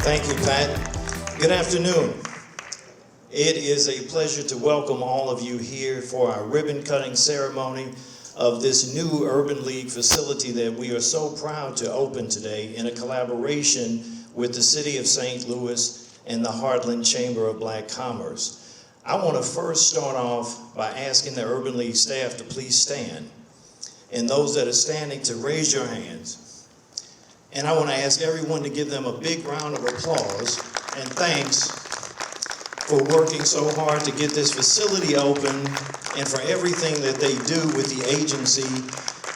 Thank you, Pat. Good afternoon. It is a pleasure to welcome all of you here for our ribbon cutting ceremony of this new Urban League facility that we are so proud to open today in a collaboration with the City of St. Louis and the Heartland Chamber of Black Commerce. I want to first start off by asking the Urban League staff to please stand, and those that are standing to raise your hands. And I want to ask everyone to give them a big round of applause and thanks for working so hard to get this facility open and for everything that they do with the agency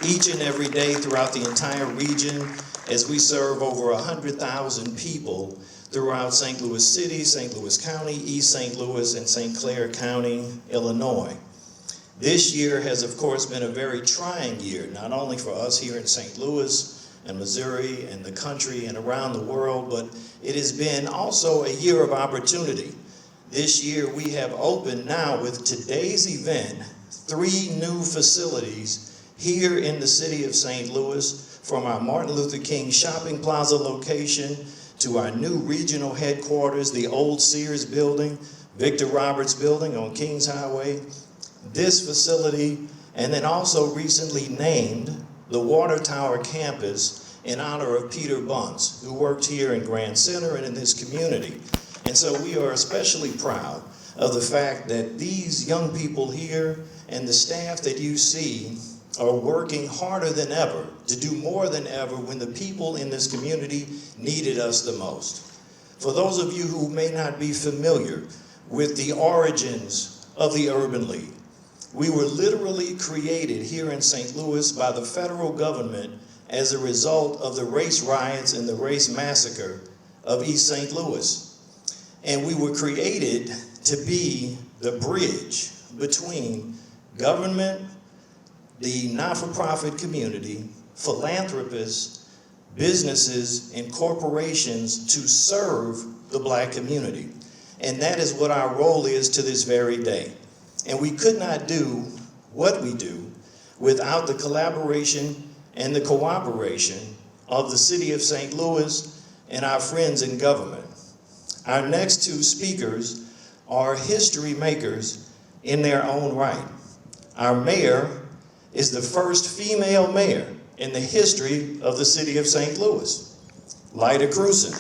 each and every day throughout the entire region as we serve over 100,000 people throughout St. Louis City, St. Louis County, East St. Louis, and St. Clair County, Illinois. This year has, of course, been a very trying year, not only for us here in St. Louis and Missouri and the country and around the world, but it has been also a year of opportunity. This year we have opened now with today's event 3 new facilities here in the city of St. Louis, from our Martin Luther King Shopping Plaza location to our new regional headquarters, the old Sears building, Victor Roberts building on Kings Highway, this facility, and then also recently named the Water Tower campus in honor of Peter Bunce, who worked here in Grand Center and in this community. And so we are especially proud of the fact that these young people here and the staff that you see are working harder than ever to do more than ever when the people in this community needed us the most. For those of you who may not be familiar with the origins of the Urban League, we were literally created here in St. Louis by the federal government as a result of the race riots and the race massacre of East St. Louis. And we were created to be the bridge between government, the not-for-profit community, philanthropists, businesses, and corporations to serve the black community. And that is what our role is to this very day. And we could not do what we do without the collaboration and the cooperation of the City of St. Louis and our friends in government. Our next 2 speakers are history makers in their own right. Our mayor is the first female mayor in the history of the City of St. Louis, Lyda Krewson.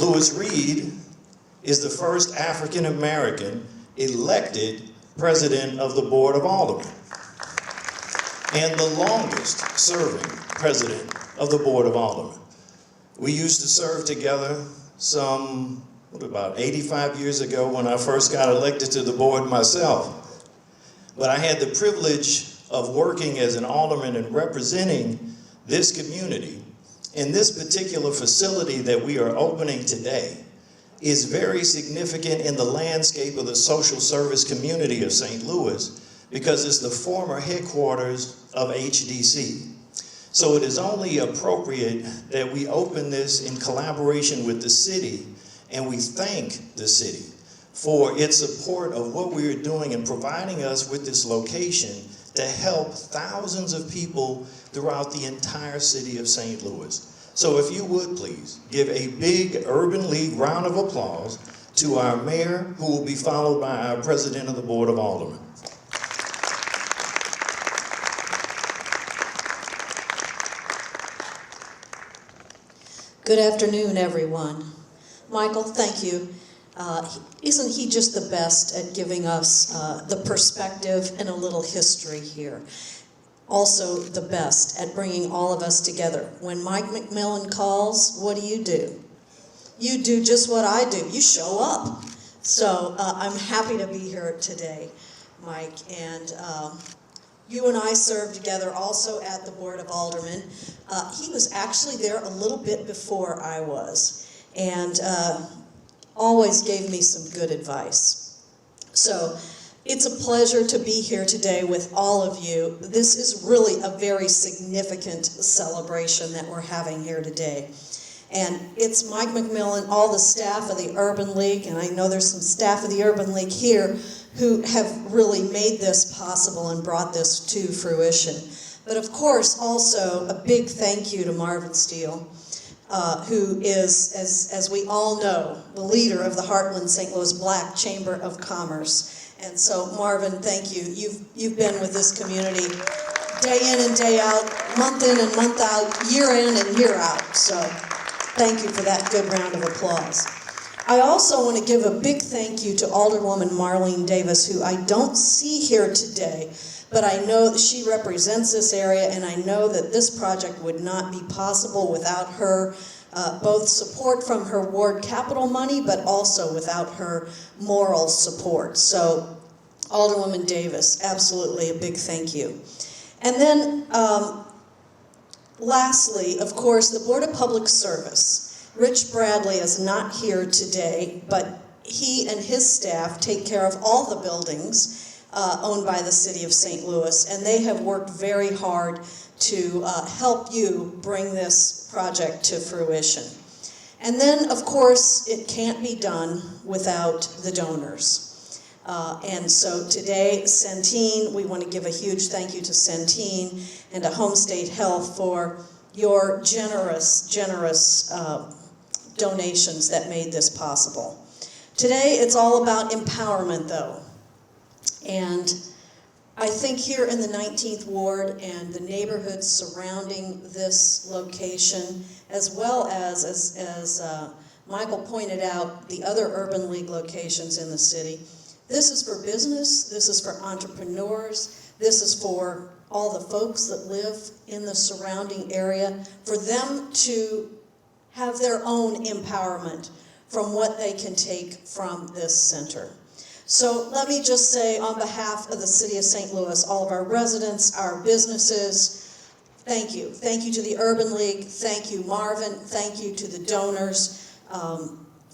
Louis Reed is the first African American elected president of the Board of Aldermen and the longest serving president of the Board of Aldermen. We used to serve together about 85 years ago when I first got elected to the board myself. But I had the privilege of working as an alderman and representing this community. And this particular facility that we are opening today is very significant in the landscape of the social service community of St. Louis because it's the former headquarters of HDC. So it is only appropriate that we open this in collaboration with the city, and we thank the city for its support of what we are doing and providing us with this location to help thousands of people throughout the entire city of St. Louis. So if you would please give a big Urban League round of applause to our mayor, who will be followed by our president of the Board of Aldermen. Good afternoon, everyone. Michael, thank you. Isn't he just the best at giving us the perspective and a little history here? Also the best at bringing all of us together. When Mike McMillan calls, what do? You do just what I do. You show up. So I'm happy to be here today, Mike. And you and I served together also at the Board of Aldermen. He was actually there a little bit before I was, and always gave me some good advice. So it's a pleasure to be here today with all of you. This is really a very significant celebration that we're having here today. And it's Mike McMillan, all the staff of the Urban League, and I know there's some staff of the Urban League here who have really made this possible and brought this to fruition. But of course, also a big thank you to Marvin STEELE, who is, as we all know, the leader of the Heartland St. Louis Black Chamber of Commerce. And so, Marvin, thank you. You've been with this community day in and day out, month in and month out, year in and year out. So, thank you for that good round of applause. I also want to give a big thank you to Alderwoman Marlene Davis, who I don't see here today, but I know that she represents this area, and I know that this project would not be possible without her both support from her ward capital money, but also without her moral support. So, Alderwoman Davis, absolutely a big thank you. And then, lastly, of course, the Board of Public Service. Rich Bradley is not here today, but he and his staff take care of all the buildings owned by the City of St. Louis, and they have worked very hard to help you bring this project to fruition. And then, of course, it can't be done without the donors. And so today, Centene, we want to give a huge thank you to Centene and to Home State Health for your generous donations that made this possible. Today, it's all about empowerment, though. And I think here in the 19th Ward and the neighborhoods surrounding this location, as well as Michael pointed out, the other Urban League locations in the city, this is for business, this is for entrepreneurs, this is for all the folks that live in the surrounding area, for them to have their own empowerment from what they can take from this center. So let me just say on behalf of the City of St. Louis, all of our residents, our businesses, thank you. Thank you to the Urban League, thank you Marvin, thank you to the donors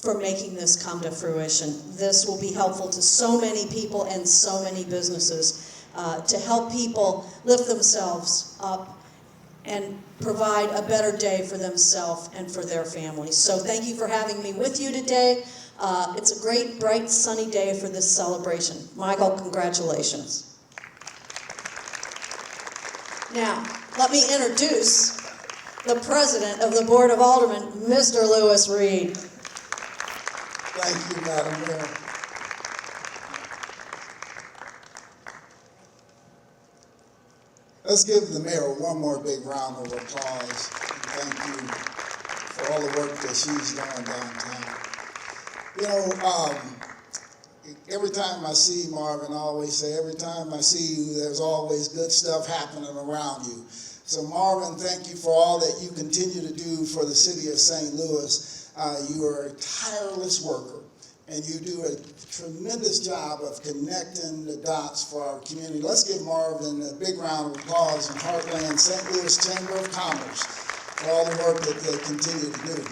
for making this come to fruition. This will be helpful to so many people and so many businesses to help people lift themselves up and provide a better day for themselves and for their families. So thank you for having me with you today. It's a great, bright, sunny day for this celebration. Michael, congratulations. Now, let me introduce the President of the Board of Aldermen, Mr. Lewis Reed. Thank you, Madam Mayor. Let's give the mayor one more big round of applause. Thank you for all the work that she's doing downtown. You know, every time I see Marvin, I always say, every time I see you, there's always good stuff happening around you. So Marvin, thank you for all that you continue to do for the city of St. Louis. You are a tireless worker, and you do a tremendous job of connecting the dots for our community. Let's give Marvin a big round of applause in Heartland St. Louis Chamber of Commerce for all the work that they continue to do.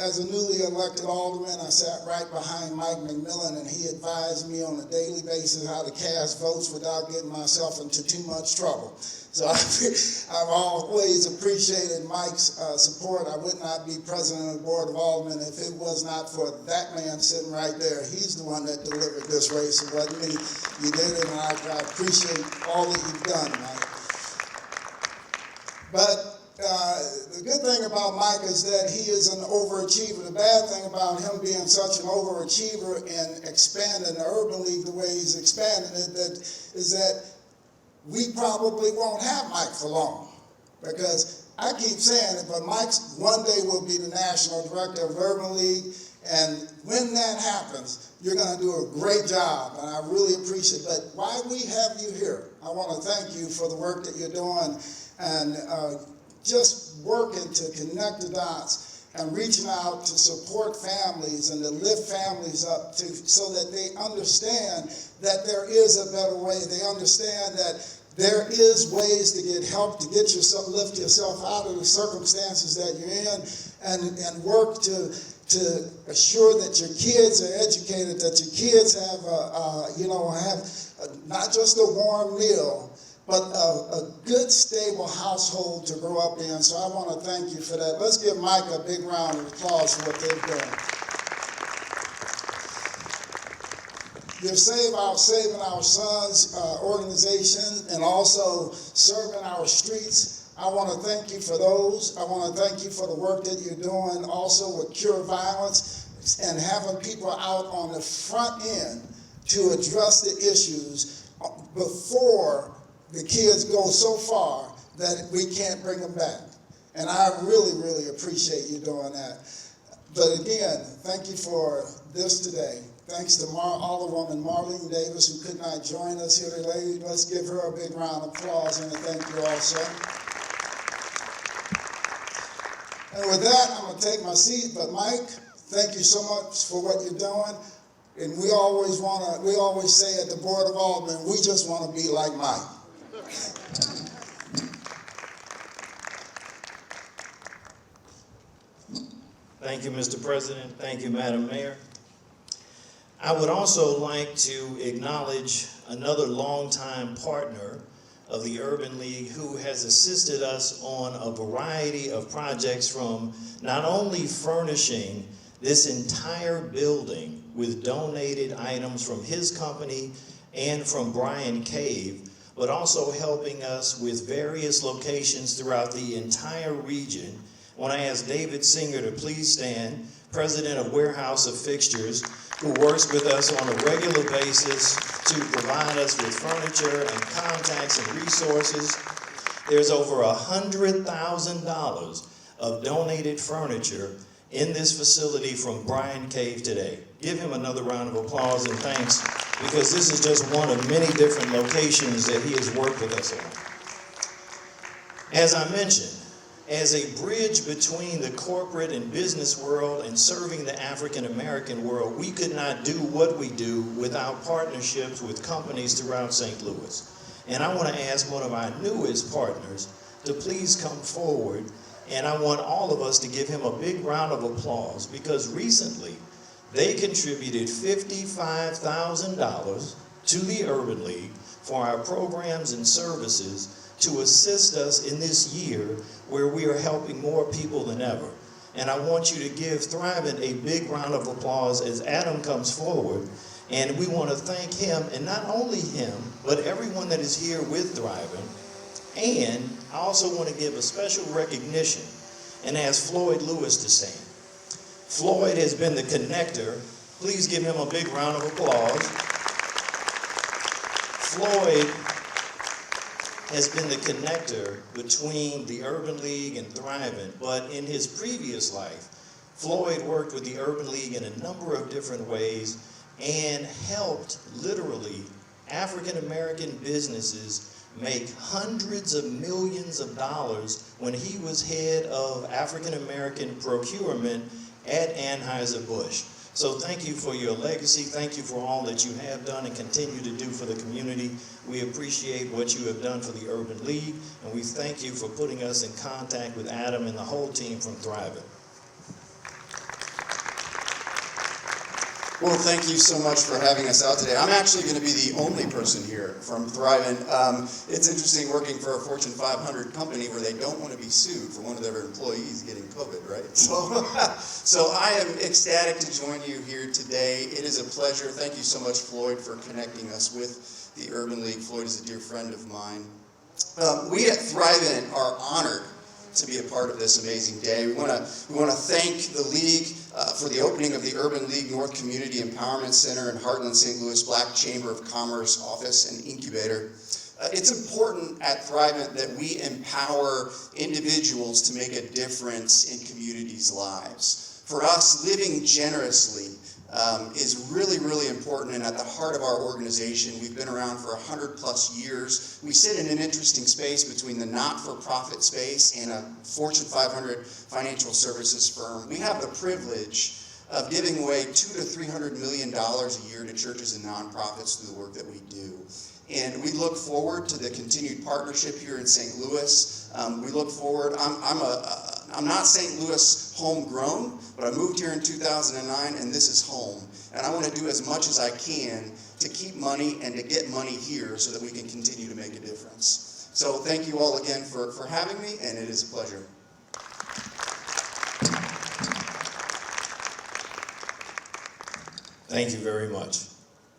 As a newly elected alderman, I sat right behind Mike McMillan, and he advised me on a daily basis how to cast votes without getting myself into too much trouble. So I've always appreciated Mike's support. I would not be president of the Board of Aldermen if it was not for that man sitting right there. He's the one that delivered this race. It wasn't me. You did it, and I appreciate all that you've done, Mike. But the good thing about Mike is that he is an overachiever. The bad thing about him being such an overachiever and expanding the Urban League the way he's expanding it is that we probably won't have Mike for long. Because I keep saying it, but Mike one day will be the national director of Urban League, and when that happens, you're going to do a great job, and I really appreciate it. But while we have you here, I want to thank you for the work that you're doing and just working to connect the dots and reaching out to support families and to lift families up so that they understand that there is a better way. They understand that there is ways to get help, to get yourself, lift yourself out of the circumstances that you're in, and work to assure that your kids are educated, that your kids have, not just a warm meal, but a good, stable household to grow up in. So I want to thank you for that. Let's give Mike a big round of applause for what they've done. Your Saving Our Sons organization and also serving our streets. I want to thank you for those. I want to thank you for the work that you're doing also with Cure Violence and having people out on the front end to address the issues before the kids go so far that we can't bring them back. And I really, really appreciate you doing that. But again, thank you for this today. Thanks to Alderwoman Marlene Davis, who could not join us here today. Let's give her a big round of applause and a thank you also. And with that, I'm going to take my seat. But Mike, thank you so much for what you're doing. And we always say at the Board of Aldermen, we just want to be like Mike. Thank you, Mr. President. Thank you, Madam Mayor. I would also like to acknowledge another longtime partner of the Urban League who has assisted us on a variety of projects, from not only furnishing this entire building with donated items from his company and from Brian Cave, but also helping us with various locations throughout the entire region. When I ask David Singer to please stand, President of Warehouse of Fixtures, who works with us on a regular basis to provide us with furniture and contacts and resources. There's over $100,000 of donated furniture in this facility from Brian Cave today. Give him another round of applause and thanks, because this is just one of many different locations that he has worked with us on. As I mentioned, as a bridge between the corporate and business world and serving the African American world, we could not do what we do without partnerships with companies throughout St. Louis. And I want to ask one of our newest partners to please come forward, and I want all of us to give him a big round of applause, because recently they contributed $55,000 to the Urban League for our programs and services to assist us in this year where we are helping more people than ever. And I want you to give Thrivent a big round of applause as Adam comes forward. And we want to thank him, and not only him, but everyone that is here with Thrivent. And I also want to give a special recognition and ask Floyd Lewis to stand. Floyd has been the connector. Please give him a big round of applause. Floyd has been the connector between the Urban League and Thrivent, but in his previous life, Floyd worked with the Urban League in a number of different ways and helped literally African American businesses make hundreds of millions of dollars when he was head of African American procurement at Anheuser-Busch. So thank you for your legacy. Thank you for all that you have done and continue to do for the community. We appreciate what you have done for the Urban League, and we thank you for putting us in contact with Adam and the whole team from Thrivent. Well, thank you so much for having us out today. I'm actually going to be the only person here from Thrivent. It's interesting working for a Fortune 500 company where they don't want to be sued for one of their employees getting COVID, right? So I am ecstatic to join you here today. It is a pleasure. Thank you so much, Floyd, for connecting us with the Urban League. Floyd is a dear friend of mine. We at Thrivent are honored to be a part of this amazing day. We want to thank the League for the opening of the Urban League North Community Empowerment Center in Heartland, St. Louis Black Chamber of Commerce office and incubator. It's important at Thrivent that we empower individuals to make a difference in communities' lives. For us, living generously is really, really important, and at the heart of our organization. We've been around for 100+ years. We sit in an interesting space between the not-for-profit space and a Fortune 500 financial services firm. We have the privilege of giving away $200 to $300 million a year to churches and nonprofits through the work that we do. And we look forward to the continued partnership here in St. Louis. We look forward. I'm not St. Louis homegrown, but I moved here in 2009, and this is home. And I want to do as much as I can to keep money and to get money here so that we can continue to make a difference. So thank you all again for having me, and it is a pleasure. Thank you very much.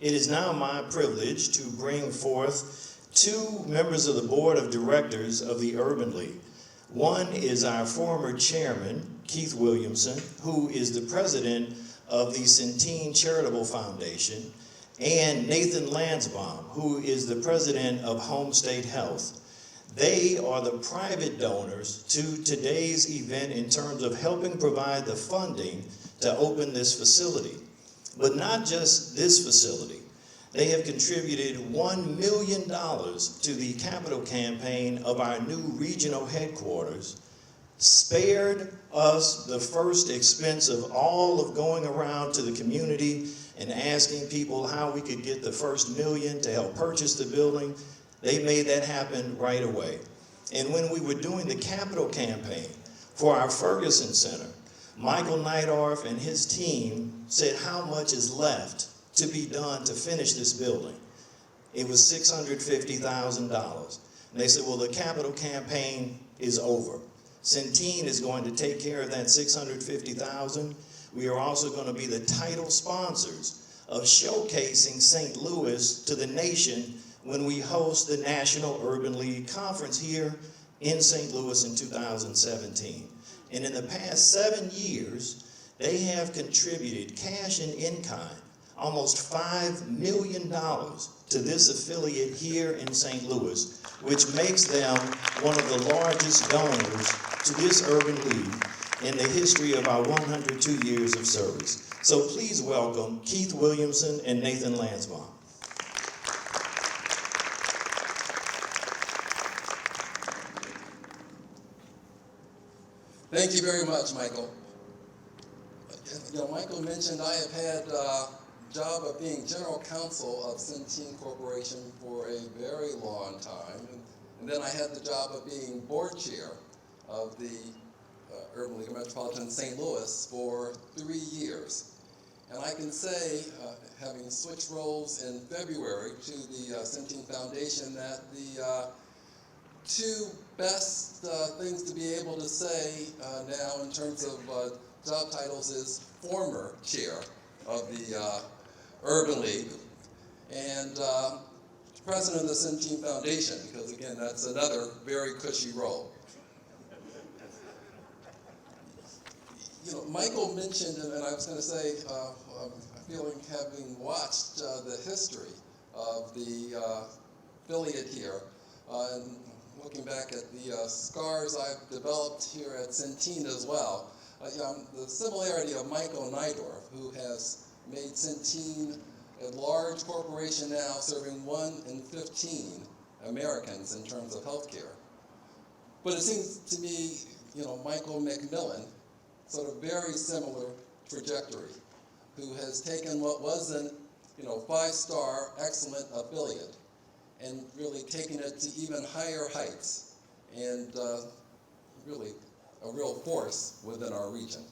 It is now my privilege to bring forth two members of the Board of Directors of the Urban League. One is our former chairman, Keith Williamson, who is the president of the Centene Charitable Foundation, and Nathan Lansbaum, who is the president of Home State Health. They are the private donors to today's event in terms of helping provide the funding to open this facility. But not just this facility. They have contributed $1 million to the capital campaign of our new regional headquarters, spared us the first expense of all of going around to the community and asking people how we could get the first $1 million to help purchase the building. They made that happen right away. And when we were doing the capital campaign for our Ferguson Center, Michael Neidorf and his team said how much is left to be done to finish this building. It was $650,000. And they said, well, the capital campaign is over. Centene is going to take care of that $650,000. We are also going to be the title sponsors of showcasing St. Louis to the nation when we host the National Urban League Conference here in St. Louis in 2017. And in the past 7 years, they have contributed cash and in-kind almost $5 million to this affiliate here in St. Louis, which makes them one of the largest donors to this urban league in the history of our 102 years of service. So please welcome Keith Williamson and Nathan Lansbaum. Thank you very much, Michael. Michael mentioned I have had the job of being general counsel of Centene Corporation for a very long time, and then I had the job of being board chair of the Urban League of Metropolitan St. Louis for 3 years. And I can say, having switched roles in February to the Centene Foundation, that the two best things to be able to say now in terms of job titles is former chair of the Urban League and president of the Centene Foundation, because again, that's another very cushy role. Michael mentioned, and I was going to say, feeling having watched the history of the affiliate here, and looking back at the scars I've developed here at Centene as well, the similarity of Michael Neidorf, who has made Centene a large corporation now serving 1 in 15 Americans in terms of health care. But it seems to me, Michael McMillan, sort of very similar trajectory, who has taken what was an 5-star excellent affiliate and really taken it to even higher heights and really a real force within our region.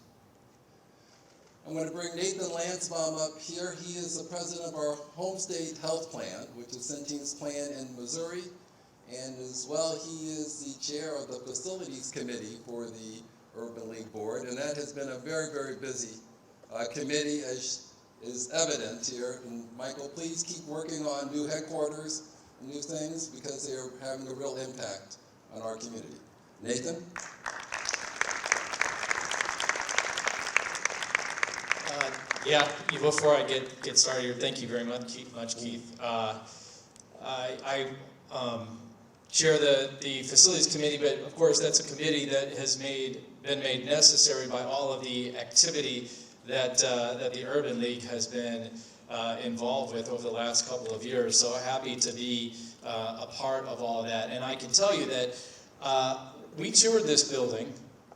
I'm going to bring Nathan Lansbaum up here. He is the president of our Home State Health Plan, which is Centene's plan in Missouri, and as well he is the chair of the Facilities Committee for the Urban League Board, and that has been a very, very busy committee, as is evident here. And Michael, please keep working on new headquarters, new things, because they are having a real impact on our community. Nathan? Before I get started here, thank you very much, Keith. I chair the Facilities Committee, but of course that's a committee that has been made necessary by all of the activity that the Urban League has been involved with over the last couple of years. So happy to be a part of all of that. And I can tell you that we toured this building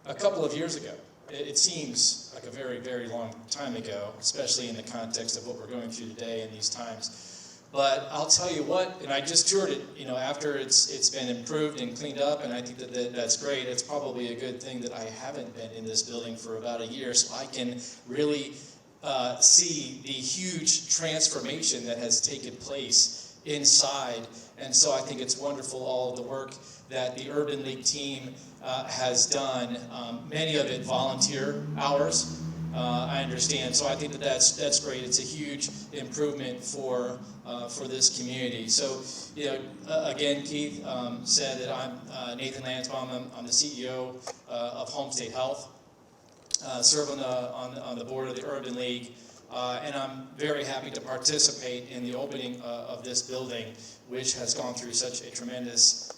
a couple of years ago. It seems like a very, very long time ago, especially in the context of what we're going through today in these times. But I'll tell you what, and I just toured it, after it's been improved and cleaned up, and I think that's great. It's probably a good thing that I haven't been in this building for about a year, so I can really see the huge transformation that has taken place inside. And so I think it's wonderful, all of the work that the Urban League team has done, many of it volunteer hours. I understand. So I think that that's great. It's a huge improvement for this community. So, you know, again, Keith said that I'm Nathan Lansbaum. I'm the CEO of Home State Health. Serve on the board of the Urban League, and I'm very happy to participate in the opening of this building, which has gone through such a tremendous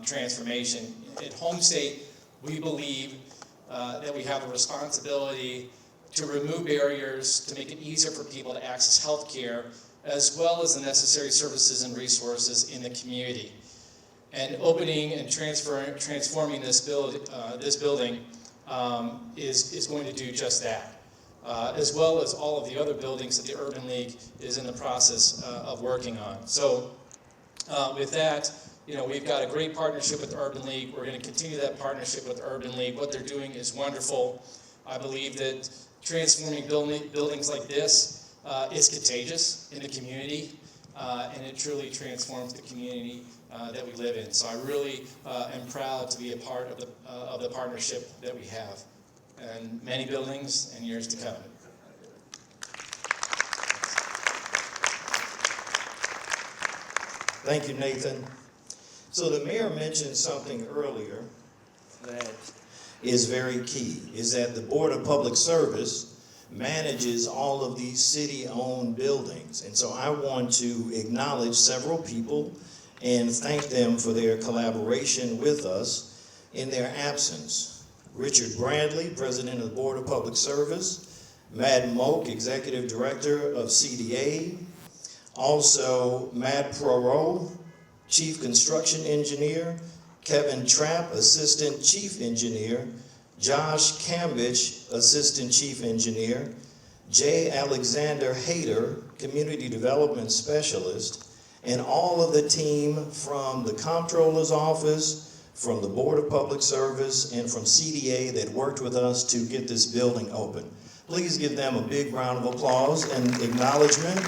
transformation. At Home State, we believe that we have a responsibility to remove barriers, to make it easier for people to access health care, as well as the necessary services and resources in the community. And opening and transforming this building is going to do just that, as well as all of the other buildings that the Urban League is in the process of working on. So with that, you know, we've got a great partnership with the Urban League. We're going to continue that partnership with the Urban League. What they're doing is wonderful. I believe that transforming buildings like this is contagious in the community, and it truly transforms the community that we live in. So I really am proud to be a part of the partnership that we have, and many buildings and years to come. Thank you, Nathan. So the mayor mentioned something earlier that is very key, is that the Board of Public Service manages all of these city-owned buildings. And so I want to acknowledge several people and thank them for their collaboration with us in their absence. Richard Bradley, President of the Board of Public Service, Matt Moak, Executive Director of CDA, also Matt Proro, Chief Construction Engineer, Kevin Trapp, Assistant Chief Engineer, Josh Cambridge, Assistant Chief Engineer, J. Alexander Hayter, Community Development Specialist, and all of the team from the Comptroller's Office, from the Board of Public Service, and from CDA that worked with us to get this building open. Please give them a big round of applause and acknowledgement.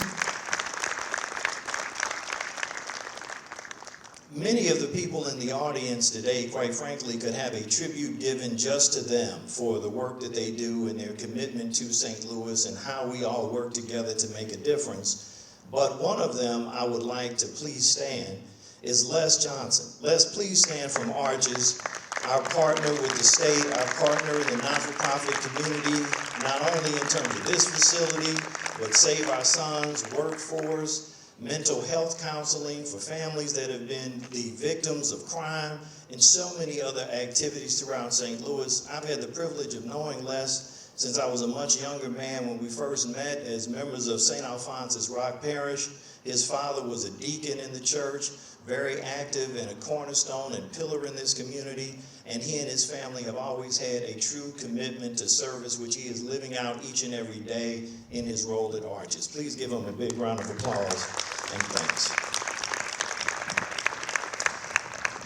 Many of the people in the audience today, quite frankly, could have a tribute given just to them for the work that they do and their commitment to St. Louis and how we all work together to make a difference. But one of them I would like to please stand is Les Johnson. Les, please stand from Arches, our partner with the state, our partner in the not-for-profit community, not only in terms of this facility, but Save Our Sons, Workforce, mental health counseling for families that have been the victims of crime, and so many other activities throughout St. Louis. I've had the privilege of knowing Les since I was a much younger man when we first met as members of St. Alphonsus Rock Parish. His father was a deacon in the church, very active and a cornerstone and pillar in this community, and he and his family have always had a true commitment to service, which he is living out each and every day in his role at Arches. Please give him a big round of applause and thanks.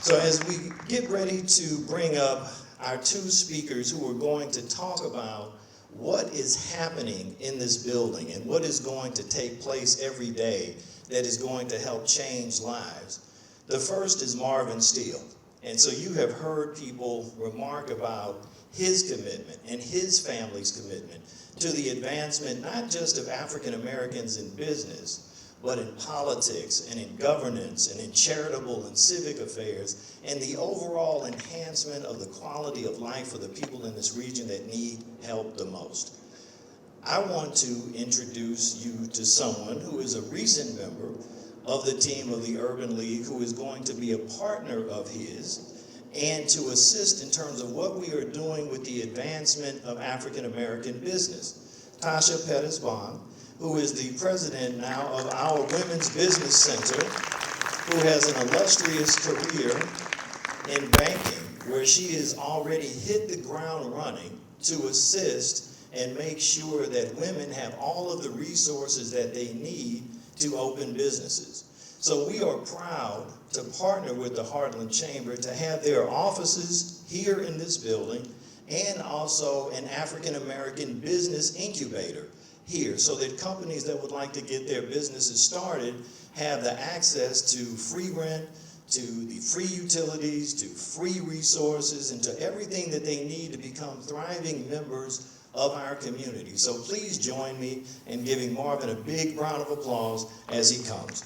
So as we get ready to bring up our two speakers who are going to talk about what is happening in this building and what is going to take place every day that is going to help change lives. The first is Marvin Steele. And so you have heard people remark about his commitment and his family's commitment to the advancement not just of African Americans in business, but in politics and in governance and in charitable and civic affairs, and the overall enhancement of the quality of life for the people in this region that need help the most. I want to introduce you to someone who is a recent member of the team of the Urban League, who is going to be a partner of his and to assist in terms of what we are doing with the advancement of African American business. Tasha Pettis-Bond, who is the president now of our Women's Business Center, who has an illustrious career in banking, where she has already hit the ground running to assist and make sure that women have all of the resources that they need to open businesses. So we are proud to partner with the Heartland Chamber to have their offices here in this building and also an African American business incubator here, so that companies that would like to get their businesses started have the access to free rent, to the free utilities, to free resources, and to everything that they need to become thriving members of our community. So please join me in giving Marvin a big round of applause as he comes.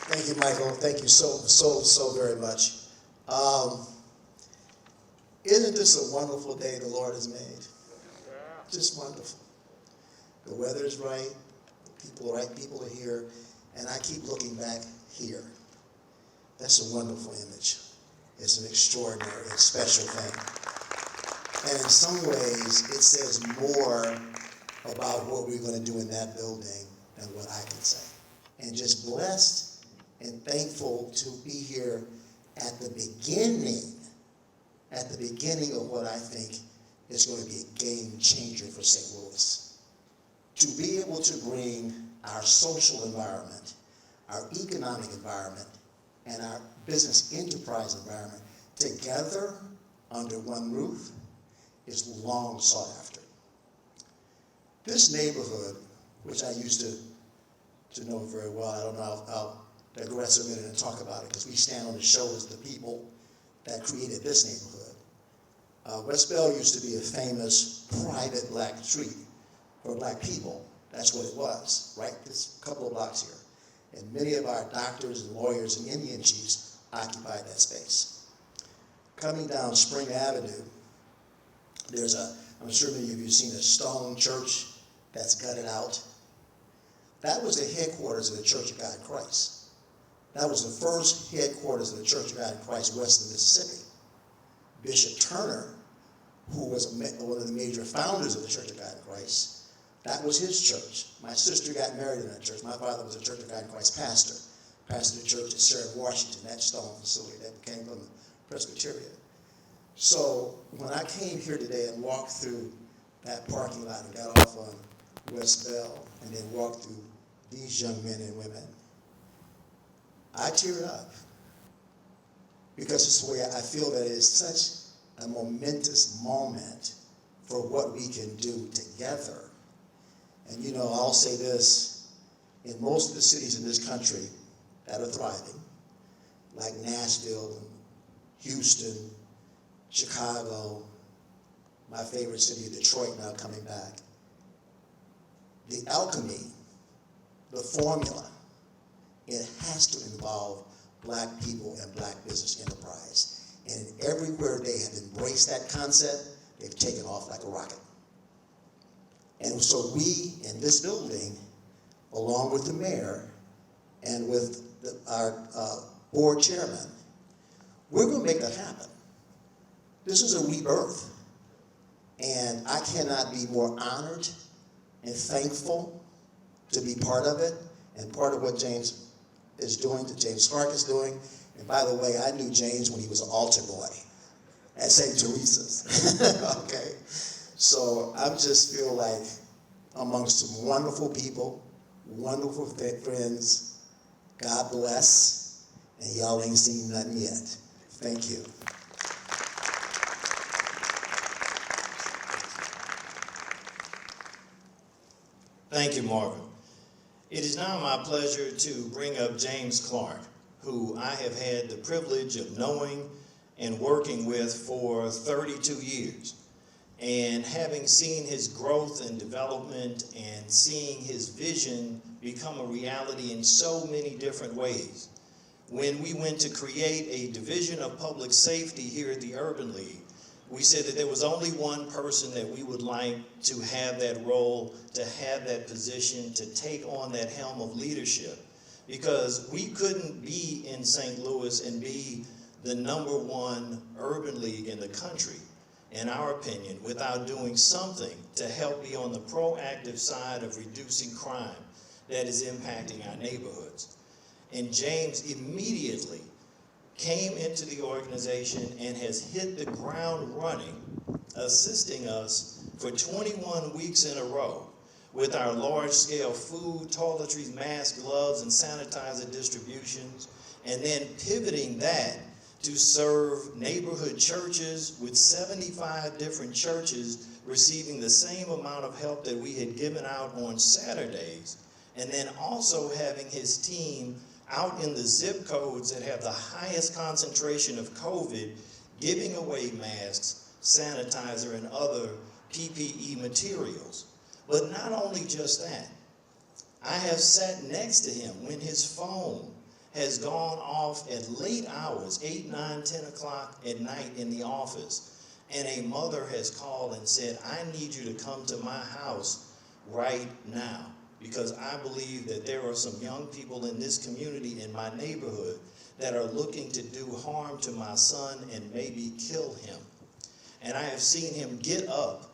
Thank you, Michael. Thank you so very much. Isn't this a wonderful day the Lord has made? Just wonderful. The weather is right, the right people are here, and I keep looking back here. That's a wonderful image. It's an extraordinary and special thing. And in some ways, it says more about what we're going to do in that building than what I can say. And just blessed and thankful to be here at the beginning of what I think is going to be a game changer for St. Louis. To be able to bring our social environment, our economic environment, and our business enterprise environment together under one roof is long sought after. This neighborhood, which I used to know very well, I don't know, I'll digress a minute and talk about it, because we stand on the shoulders of the people that created this neighborhood. West Bell used to be a famous private black street for black people. That's what it was, right? This couple of blocks here. And many of our doctors and lawyers and Indian chiefs occupied that space. Coming down Spring Avenue, I'm sure many of you have seen a stone church that's gutted out. That was the headquarters of the Church of God in Christ. That was the first headquarters of the Church of God in Christ west of Mississippi. Bishop Turner, who was one of the major founders of the Church of God in Christ, that was his church. My sister got married in that church. My father was a Church of God in Christ pastor. Pastored the church at Sarah, Washington, that stone facility that became from the Presbyterian. So when I came here today and walked through that parking lot and got off on West Bell and then walked through these young men and women, I teared up. Because it's the way I feel that it is such a momentous moment for what we can do together. And you know, I'll say this, in most of the cities in this country that are thriving, like Nashville, Houston, Chicago, my favorite city, Detroit, now coming back, the alchemy, the formula, it has to involve black people and black business enterprise. And everywhere they have embraced that concept, they've taken off like a rocket. And so we in this building, along with the mayor and with our board chairman, we're going to make that happen. This is a rebirth. And I cannot be more honored and thankful to be part of it and part of what James is doing, that James Clark is doing. And by the way, I knew James when he was an altar boy at St. Teresa's. Okay? So I just feel like amongst some wonderful people, wonderful friends, God bless, and y'all ain't seen nothing yet. Thank you. Thank you, Marvin. It is now my pleasure to bring up James Clark, who I have had the privilege of knowing and working with for 32 years. And having seen his growth and development and seeing his vision become a reality in so many different ways. When we went to create a division of public safety here at the Urban League, we said that there was only one person that we would like to have that role, to have that position, to take on that helm of leadership. Because we couldn't be in St. Louis and be the #1 urban league in the country, in our opinion, without doing something to help be on the proactive side of reducing crime that is impacting our neighborhoods. And James immediately came into the organization and has hit the ground running, assisting us for 21 weeks in a row with our large-scale food, toiletries, masks, gloves, and sanitizer distributions, and then pivoting that to serve neighborhood churches with 75 different churches receiving the same amount of help that we had given out on Saturdays, and then also having his team out in the zip codes that have the highest concentration of COVID, giving away masks, sanitizer, and other PPE materials. But not only just that, I have sat next to him when his phone has gone off at late hours, 8, 9, 10 o'clock at night in the office, and a mother has called and said, I need you to come to my house right now, because I believe that there are some young people in this community, in my neighborhood, that are looking to do harm to my son and maybe kill him. And I have seen him get up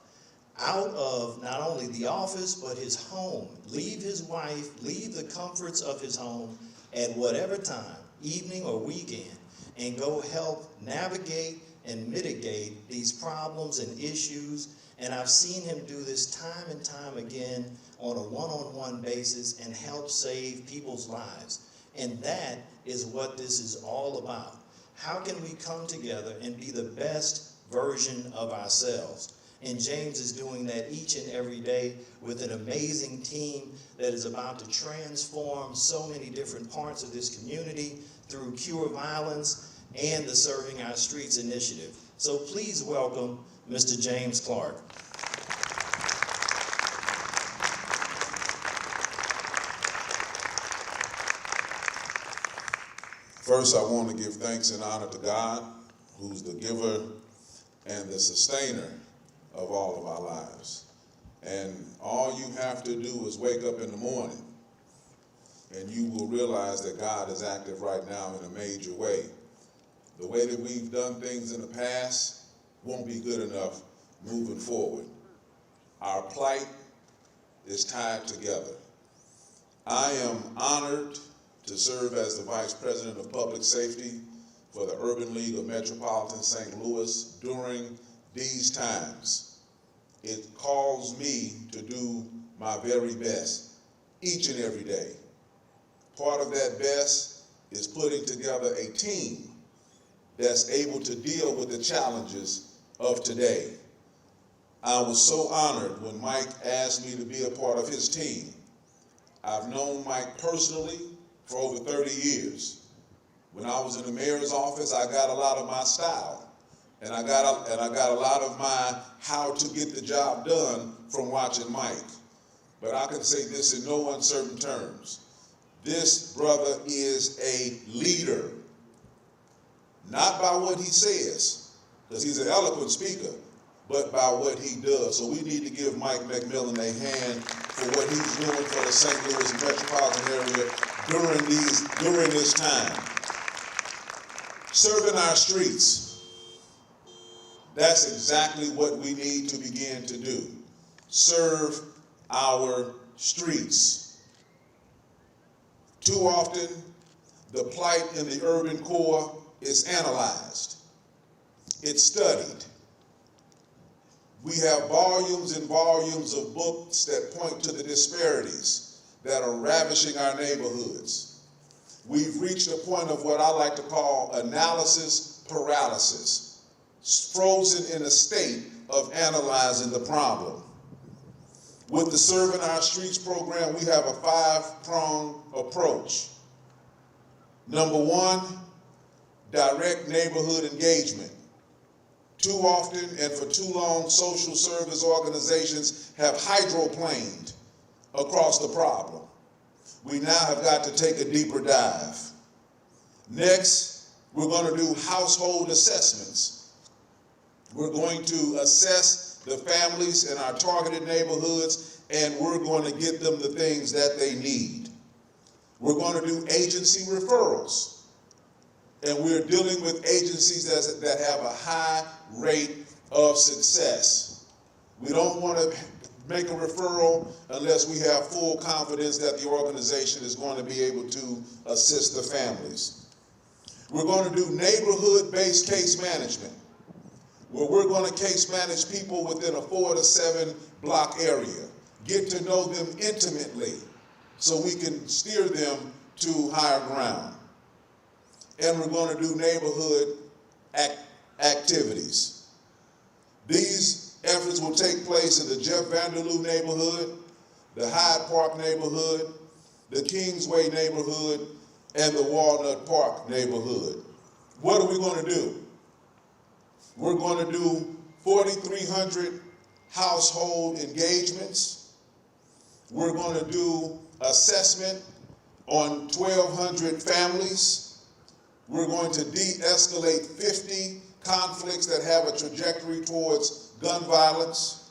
out of not only the office, but his home, leave his wife, leave the comforts of his home at whatever time, evening or weekend, and go help navigate and mitigate these problems and issues. And I've seen him do this time and time again on a one-on-one basis and help save people's lives. And that is what this is all about. How can we come together and be the best version of ourselves? And James is doing that each and every day with an amazing team that is about to transform so many different parts of this community through Cure Violence and the Serving Our Streets initiative. So please welcome Mr. James Clark. First, I want to give thanks and honor to God, who's the giver and the sustainer of all of our lives. And all you have to do is wake up in the morning and you will realize that God is active right now in a major way. The way that we've done things in the past won't be good enough moving forward. Our plight is tied together. I am honored to serve as the Vice President of Public Safety for the Urban League of Metropolitan St. Louis during these times. It calls me to do my very best each and every day. Part of that best is putting together a team that's able to deal with the challenges of today. I was so honored when Mike asked me to be a part of his team. I've known Mike personally for over 30 years. When I was in the mayor's office, I got a lot of my style. And I got a lot of my how to get the job done from watching Mike. But I can say this in no uncertain terms. This brother is a leader. Not by what he says, because he's an eloquent speaker, but by what he does. So we need to give Mike McMillan a hand for what he's doing for the St. Louis metropolitan area during this time. Serving our streets. That's exactly what we need to begin to do. Serve our streets. Too often, the plight in the urban core is analyzed. It's studied. We have volumes and volumes of books that point to the disparities that are ravishing our neighborhoods. We've reached a point of what I like to call analysis paralysis, frozen in a state of analyzing the problem. With the Serving Our Streets program, we have a 5-pronged approach. Number 1, direct neighborhood engagement. Too often and for too long, social service organizations have hydroplaned across the problem. We now have got to take a deeper dive. Next, we're going to do household assessments. We're going to assess the families in our targeted neighborhoods, and we're going to get them the things that they need. We're going to do agency referrals. And we're dealing with agencies that have a high rate of success. We don't want to make a referral unless we have full confidence that the organization is going to be able to assist the families. We're going to do neighborhood-based case management, where we're going to case manage people within a 4 to 7 block area, get to know them intimately so we can steer them to higher ground. And we're going to do neighborhood activities. These efforts will take place in the Jeff Vanderloo neighborhood, the Hyde Park neighborhood, the Kingsway neighborhood, and the Walnut Park neighborhood. What are we going to do? We're going to do 4,300 household engagements. We're going to do assessment on 1,200 families. We're going to de-escalate 50 conflicts that have a trajectory towards gun violence.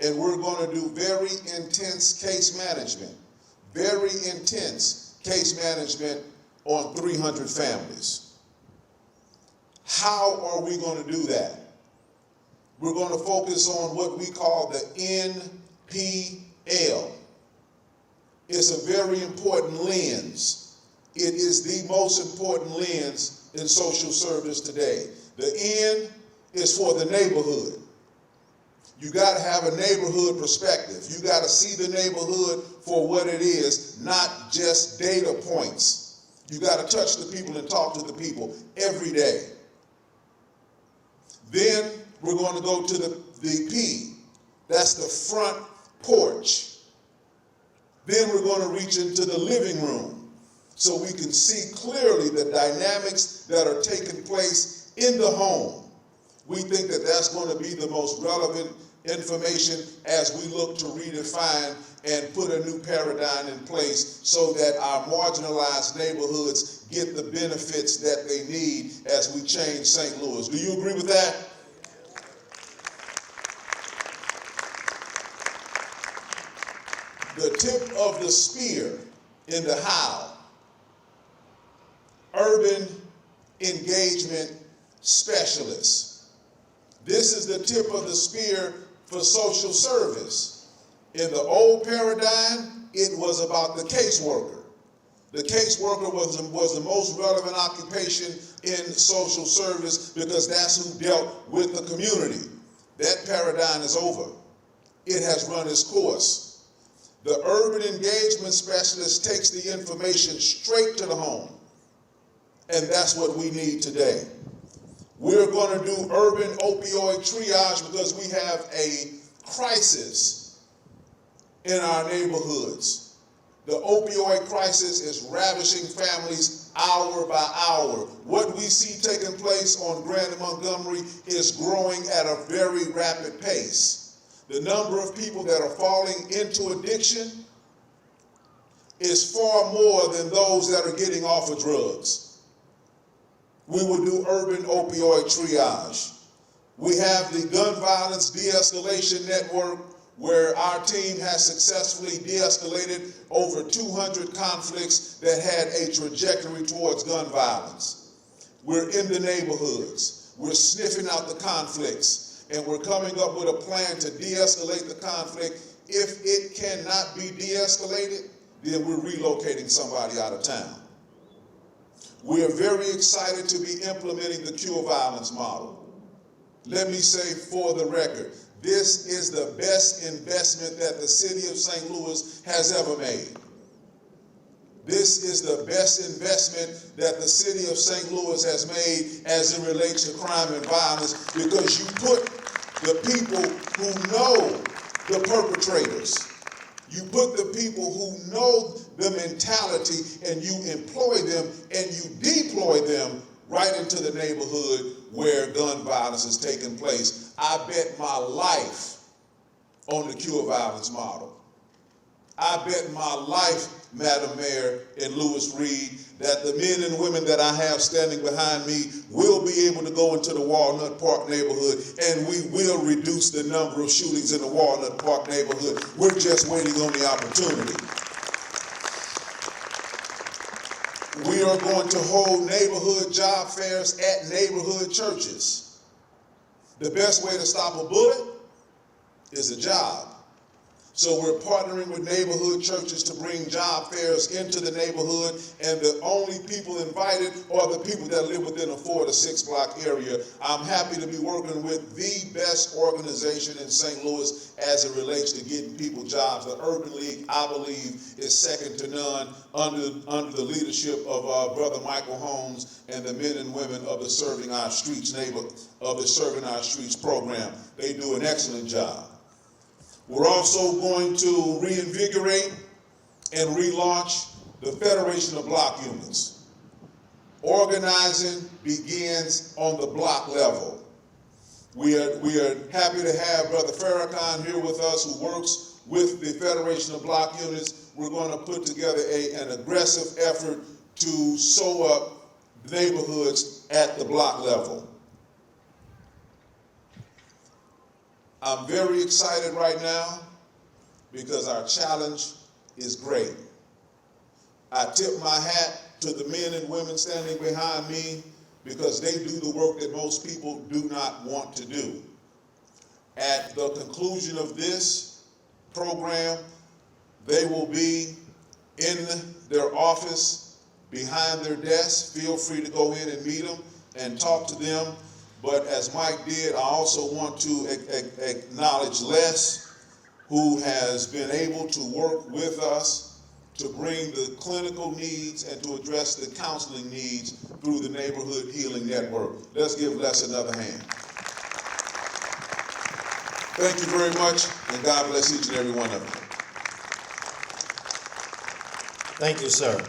And we're going to do very intense case management on 300 families. How are we going to do that? We're going to focus on what we call the NPL. It's a very important lens. It is the most important lens in social service today. The N is for the neighborhood. You got to have a neighborhood perspective. You got to see the neighborhood for what it is, not just data points. You got to touch the people and talk to the people every day. Then we're going to go to the P. That's the front porch. Then we're going to reach into the living room so we can see clearly the dynamics that are taking place in the home. We think that that's going to be the most relevant information as we look to redefine and put a new paradigm in place so that our marginalized neighborhoods get the benefits that they need as we change St. Louis. Do you agree with that? The tip of the spear in the how, urban engagement specialists. This is the tip of the spear for social service. In the old paradigm, it was about the caseworker. The caseworker was the most relevant occupation in social service because that's who dealt with the community. That paradigm is over. It has run its course. The urban engagement specialist takes the information straight to the home. And that's what we need today. We're going to do urban opioid triage because we have a crisis in our neighborhoods. The opioid crisis is ravishing families hour by hour. What we see taking place on Grand and Montgomery is growing at a very rapid pace. The number of people that are falling into addiction is far more than those that are getting off of drugs. We will do urban opioid triage. We have the gun violence de-escalation network where our team has successfully de-escalated over 200 conflicts that had a trajectory towards gun violence. We're in the neighborhoods. We're sniffing out the conflicts, and we're coming up with a plan to de-escalate the conflict. If it cannot be de-escalated, then we're relocating somebody out of town. We are very excited to be implementing the cure violence model. Let me say for the record, this is the best investment that the city of St. Louis has ever made. This is the best investment that the city of St. Louis has made as it relates to crime and violence because you put the people who know the perpetrators. You put the people who know the mentality and you employ them and you deploy them right into the neighborhood where gun violence is taking place. I bet my life on the cure violence model. I bet my life, Madam Mayor and Louis Reed, that the men and women that I have standing behind me will be able to go into the Walnut Park neighborhood and we will reduce the number of shootings in the Walnut Park neighborhood. We're just waiting on the opportunity. We are going to hold neighborhood job fairs at neighborhood churches. The best way to stop a bullet is a job. So we're partnering with neighborhood churches to bring job fairs into the neighborhood, and the only people invited are the people that live within a 4 to 6 block area. I'm happy to be working with the best organization in St. Louis as it relates to getting people jobs. The Urban League, I believe, is second to none under the leadership of Brother Michael Holmes and the men and women of the Serving Our Streets Serving Our Streets program. They do an excellent job. We're also going to reinvigorate and relaunch the Federation of Block Units. Organizing begins on the block level. We are happy to have Brother Farrakhan here with us, who works with the Federation of Block Units. We're going to put together an aggressive effort to sew up neighborhoods at the block level. I'm very excited right now because our challenge is great. I tip my hat to the men and women standing behind me because they do the work that most people do not want to do. At the conclusion of this program, they will be in their office, behind their desk. Feel free to go in and meet them and talk to them. But as Mike did, I also want to acknowledge Les, who has been able to work with us to bring the clinical needs and to address the counseling needs through the Neighborhood Healing Network. Let's give Les another hand. Thank you very much, and God bless each and every one of you. Thank you, sir.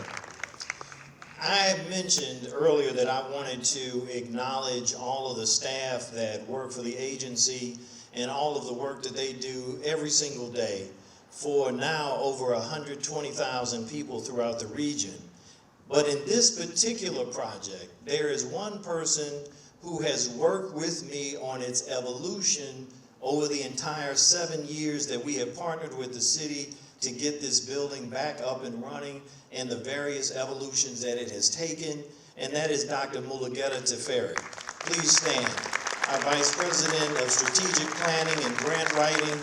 I mentioned earlier that I wanted to acknowledge all of the staff that work for the agency and all of the work that they do every single day for now over 120,000 people throughout the region. But in this particular project, there is one person who has worked with me on its evolution over the entire 7 years that we have partnered with the city to get this building back up and running and the various evolutions that it has taken, and that is Dr. Mulugeta Teferi. Please stand. Our Vice President of Strategic Planning and Grant Writing.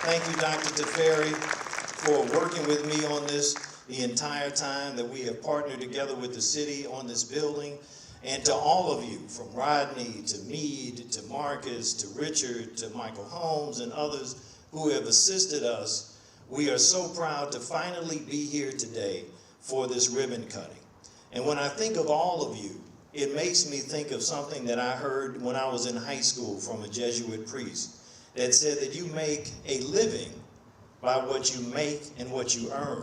Thank you, Dr. Teferi, for working with me on this the entire time that we have partnered together with the city on this building. And to all of you, from Rodney to Meade to Marcus to Richard to Michael Holmes and others who have assisted us, we are so proud to finally be here today for this ribbon cutting. And when I think of all of you, it makes me think of something that I heard when I was in high school from a Jesuit priest that said that you make a living by what you make and what you earn,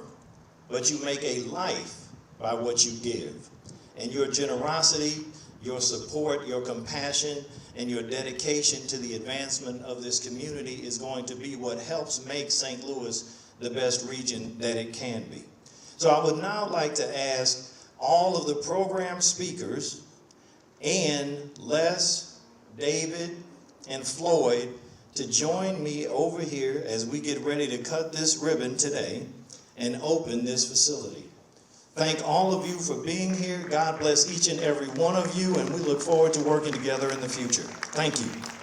but you make a life by what you give. And your generosity, your support, your compassion, and your dedication to the advancement of this community is going to be what helps make St. Louis the best region that it can be. So I would now like to ask all of the program speakers and Les, David, and Floyd to join me over here as we get ready to cut this ribbon today and open this facility. Thank all of you for being here. God bless each and every one of you, and we look forward to working together in the future. Thank you.